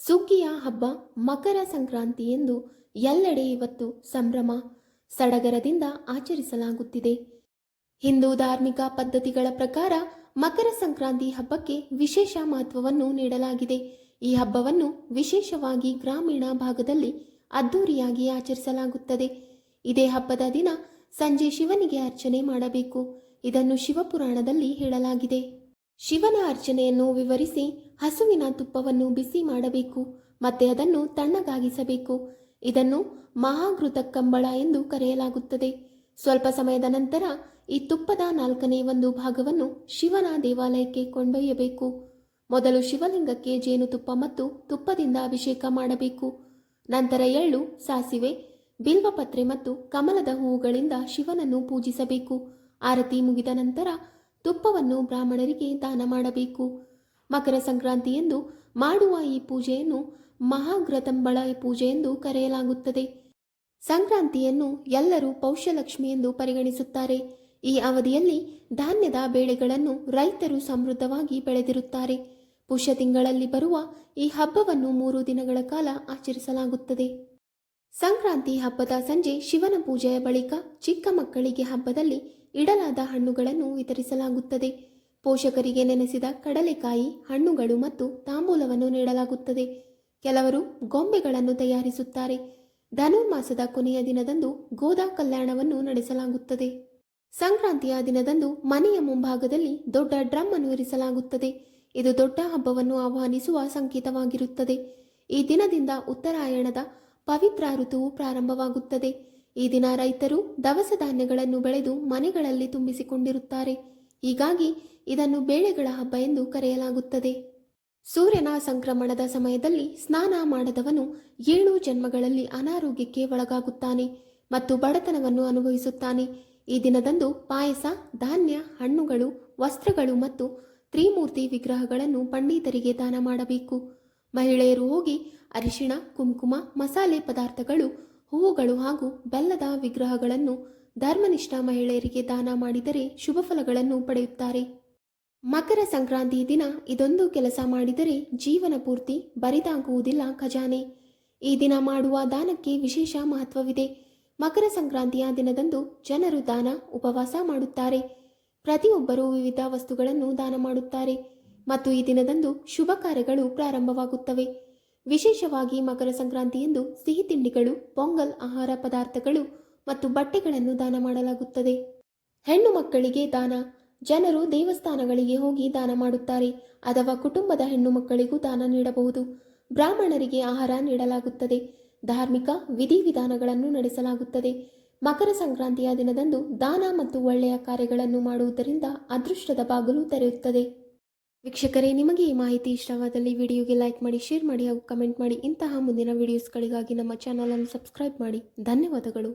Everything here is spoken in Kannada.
ಸುಗ್ಗಿಯ ಹಬ್ಬ ಮಕರ ಸಂಕ್ರಾಂತಿ ಎಂದು ಎಲ್ಲೆಡೆ ಇವತ್ತು ಸಂಭ್ರಮ ಸಡಗರದಿಂದ ಆಚರಿಸಲಾಗುತ್ತಿದೆ. ಹಿಂದೂ ಧಾರ್ಮಿಕ ಪದ್ಧತಿಗಳ ಪ್ರಕಾರ ಮಕರ ಸಂಕ್ರಾಂತಿ ಹಬ್ಬಕ್ಕೆ ವಿಶೇಷ ಮಹತ್ವವನ್ನು ನೀಡಲಾಗಿದೆ. ಈ ಹಬ್ಬವನ್ನು ವಿಶೇಷವಾಗಿ ಗ್ರಾಮೀಣ ಭಾಗದಲ್ಲಿ ಅದ್ದೂರಿಯಾಗಿ ಆಚರಿಸಲಾಗುತ್ತದೆ. ಇದೇ ಹಬ್ಬದ ದಿನ ಸಂಜೆ ಶಿವನಿಗೆ ಅರ್ಚನೆ ಮಾಡಬೇಕು. ಇದನ್ನು ಶಿವಪುರಾಣದಲ್ಲಿ ಹೇಳಲಾಗಿದೆ. ಶಿವನ ಅರ್ಚನೆಯನ್ನು ವಿವರಿಸಿ ಹಸುವಿನ ತುಪ್ಪವನ್ನು ಬಿಸಿ ಮಾಡಬೇಕು ಮತ್ತೆ ಅದನ್ನು ತಣ್ಣಗಾಗಿಸಬೇಕು. ಇದನ್ನು ಮಹಾಘೃತ ಕಂಬಳ ಎಂದು ಕರೆಯಲಾಗುತ್ತದೆ. ಸ್ವಲ್ಪ ಸಮಯದ ನಂತರ ಈ ತುಪ್ಪದ 1/4 ಭಾಗವನ್ನು ಶಿವನ ದೇವಾಲಯಕ್ಕೆ ಕೊಂಡೊಯ್ಯಬೇಕು. ಮೊದಲು ಶಿವಲಿಂಗಕ್ಕೆ ಜೇನುತುಪ್ಪ ಮತ್ತು ತುಪ್ಪದಿಂದ ಅಭಿಷೇಕ ಮಾಡಬೇಕು. ನಂತರ ಎಳ್ಳು, ಸಾಸಿವೆ, ಬಿಲ್ವಪತ್ರೆ ಮತ್ತು ಕಮಲದ ಹೂವುಗಳಿಂದ ಶಿವನನ್ನು ಪೂಜಿಸಬೇಕು. ಆರತಿ ಮುಗಿದ ನಂತರ ತುಪ್ಪವನ್ನು ಬ್ರಾಹ್ಮಣರಿಗೆ ದಾನ ಮಾಡಬೇಕು. ಮಕರ ಸಂಕ್ರಾಂತಿಯಂದು ಮಾಡುವ ಈ ಪೂಜೆಯನ್ನು ಮಹಾಘೃತಂಬಳ ಪೂಜೆ ಎಂದು ಕರೆಯಲಾಗುತ್ತದೆ. ಸಂಕ್ರಾಂತಿಯನ್ನು ಎಲ್ಲರೂ ಪೌಷ್ಯಲಕ್ಷ್ಮಿ ಎಂದು ಪರಿಗಣಿಸುತ್ತಾರೆ. ಈ ಅವಧಿಯಲ್ಲಿ ಧಾನ್ಯದ ಬೇಳೆಗಳನ್ನು ರೈತರು ಸಮೃದ್ಧವಾಗಿ ಬೆಳೆದಿರುತ್ತಾರೆ. ಪುಷ್ಯ ತಿಂಗಳಲ್ಲಿ ಬರುವ ಈ ಹಬ್ಬವನ್ನು 3 ದಿನಗಳ ಕಾಲ ಆಚರಿಸಲಾಗುತ್ತದೆ. ಸಂಕ್ರಾಂತಿ ಹಬ್ಬದ ಸಂಜೆ ಶಿವನ ಪೂಜೆಯ ಬಳಿಕ ಚಿಕ್ಕ ಮಕ್ಕಳಿಗೆ ಹಬ್ಬದಲ್ಲಿ ಇಡಲಾದ ಹಣ್ಣುಗಳನ್ನು ವಿತರಿಸಲಾಗುತ್ತದೆ. ಪೋಷಕರಿಗೆ ನೆನೆಸಿದ ಕಡಲೆಕಾಯಿ, ಹಣ್ಣುಗಳು ಮತ್ತು ತಾಂಬೂಲವನ್ನು ನೀಡಲಾಗುತ್ತದೆ. ಕೆಲವರು ಗೊಂಬೆಗಳನ್ನು ತಯಾರಿಸುತ್ತಾರೆ. ಧನುರ್ಮಾಸದ ಕೊನೆಯ ದಿನದಂದು ಗೋದಾ ಕಲ್ಯಾಣವನ್ನು ನಡೆಸಲಾಗುತ್ತದೆ. ಸಂಕ್ರಾಂತಿಯ ದಿನದಂದು ಮನೆಯ ಮುಂಭಾಗದಲ್ಲಿ ದೊಡ್ಡ ಡ್ರಮ್ ಅನ್ನು ಇರಿಸಲಾಗುತ್ತದೆ. ಇದು ದೊಡ್ಡ ಹಬ್ಬವನ್ನು ಆಹ್ವಾನಿಸುವ ಸಂಕೇತವಾಗಿರುತ್ತದೆ. ಈ ದಿನದಿಂದ ಉತ್ತರಾಯಣದ ಪವಿತ್ರ ಋತುವು ಪ್ರಾರಂಭವಾಗುತ್ತದೆ. ಈ ದಿನ ರೈತರು ದವಸ ಧಾನ್ಯಗಳನ್ನು ಬೆಳೆದು ಮನೆಗಳಲ್ಲಿ ತುಂಬಿಸಿಕೊಂಡಿರುತ್ತಾರೆ. ಹೀಗಾಗಿ ಇದನ್ನು ಬೇಳೆಗಳ ಹಬ್ಬ ಎಂದು ಕರೆಯಲಾಗುತ್ತದೆ. ಸೂರ್ಯನ ಸಂಕ್ರಮಣದ ಸಮಯದಲ್ಲಿ ಸ್ನಾನ ಮಾಡದವನು 7 ಜನ್ಮಗಳಲ್ಲಿ ಅನಾರೋಗ್ಯಕ್ಕೆ ಒಳಗಾಗುತ್ತಾನೆ ಮತ್ತು ಬಡತನವನ್ನು ಅನುಭವಿಸುತ್ತಾನೆ. ಈ ದಿನದಂದು ಪಾಯಸ, ಧಾನ್ಯ, ಹಣ್ಣುಗಳು, ವಸ್ತ್ರಗಳು ಮತ್ತು ತ್ರಿಮೂರ್ತಿ ವಿಗ್ರಹಗಳನ್ನು ಪಂಡಿತರಿಗೆ ದಾನ ಮಾಡಬೇಕು. ಮಹಿಳೆಯರು ಹೋಗಿ ಅರಿಶಿಣ, ಕುಂಕುಮ, ಮಸಾಲೆ ಪದಾರ್ಥಗಳು, ಹೂವುಗಳು ಹಾಗೂ ಬೆಲ್ಲದ ವಿಗ್ರಹಗಳನ್ನು ಧರ್ಮನಿಷ್ಠ ಮಹಿಳೆಯರಿಗೆ ದಾನ ಮಾಡಿದರೆ ಶುಭ ಫಲಗಳನ್ನು ಪಡೆಯುತ್ತಾರೆ. ಮಕರ ಸಂಕ್ರಾಂತಿ ದಿನ ಇದೊಂದು ಕೆಲಸ ಮಾಡಿದರೆ ಜೀವನ ಪೂರ್ತಿ ಬರಿದಾಗುವುದಿಲ್ಲ ಖಜಾನೆ. ಈ ದಿನ ಮಾಡುವ ದಾನಕ್ಕೆ ವಿಶೇಷ ಮಹತ್ವವಿದೆ. ಮಕರ ಸಂಕ್ರಾಂತಿಯ ದಿನದಂದು ಜನರು ದಾನ, ಉಪವಾಸ ಮಾಡುತ್ತಾರೆ. ಪ್ರತಿಯೊಬ್ಬರೂ ವಿವಿಧ ವಸ್ತುಗಳನ್ನು ದಾನ ಮಾಡುತ್ತಾರೆ ಮತ್ತು ಈ ದಿನದಂದು ಶುಭ ಕಾರ್ಯಗಳು ಪ್ರಾರಂಭವಾಗುತ್ತವೆ. ವಿಶೇಷವಾಗಿ ಮಕರ ಸಂಕ್ರಾಂತಿಯಂದು ಸಿಹಿ ತಿಂಡಿಗಳು, ಪೊಂಗಲ್, ಆಹಾರ ಪದಾರ್ಥಗಳು ಮತ್ತು ಬಟ್ಟೆಗಳನ್ನು ದಾನ ಮಾಡಲಾಗುತ್ತದೆ. ಹೆಣ್ಣು ಮಕ್ಕಳಿಗೆ ದಾನ. ಜನರು ದೇವಸ್ಥಾನಗಳಿಗೆ ಹೋಗಿ ದಾನ ಮಾಡುತ್ತಾರೆ ಅಥವಾ ಕುಟುಂಬದ ಹೆಣ್ಣು ಮಕ್ಕಳಿಗೂ ದಾನ ನೀಡಬಹುದು. ಬ್ರಾಹ್ಮಣರಿಗೆ ಆಹಾರ ನೀಡಲಾಗುತ್ತದೆ. ಧಾರ್ಮಿಕ ವಿಧಿವಿಧಾನಗಳನ್ನು ನಡೆಸಲಾಗುತ್ತದೆ. ಮಕರ ಸಂಕ್ರಾಂತಿಯ ದಿನದಂದು ದಾನ ಮತ್ತು ಒಳ್ಳೆಯ ಕಾರ್ಯಗಳನ್ನು ಮಾಡುವುದರಿಂದ ಅದೃಷ್ಟದ ಬಾಗಿಲು ತೆರೆಯುತ್ತದೆ. ವೀಕ್ಷಕರೇ, ನಿಮಗೆ ಈ ಮಾಹಿತಿ ಇಷ್ಟವಾದಲ್ಲಿ ವಿಡಿಯೋಗೆ ಲೈಕ್ ಮಾಡಿ, ಶೇರ್ ಮಾಡಿ ಹಾಗೂ ಕಮೆಂಟ್ ಮಾಡಿ. ಇಂತಹ ಮುಂದಿನ ವಿಡಿಯೋಸ್ಗಳಿಗಾಗಿ ನಮ್ಮ ಚಾನಲನ್ನು ಸಬ್ಸ್ಕ್ರೈಬ್ ಮಾಡಿ. ಧನ್ಯವಾದಗಳು.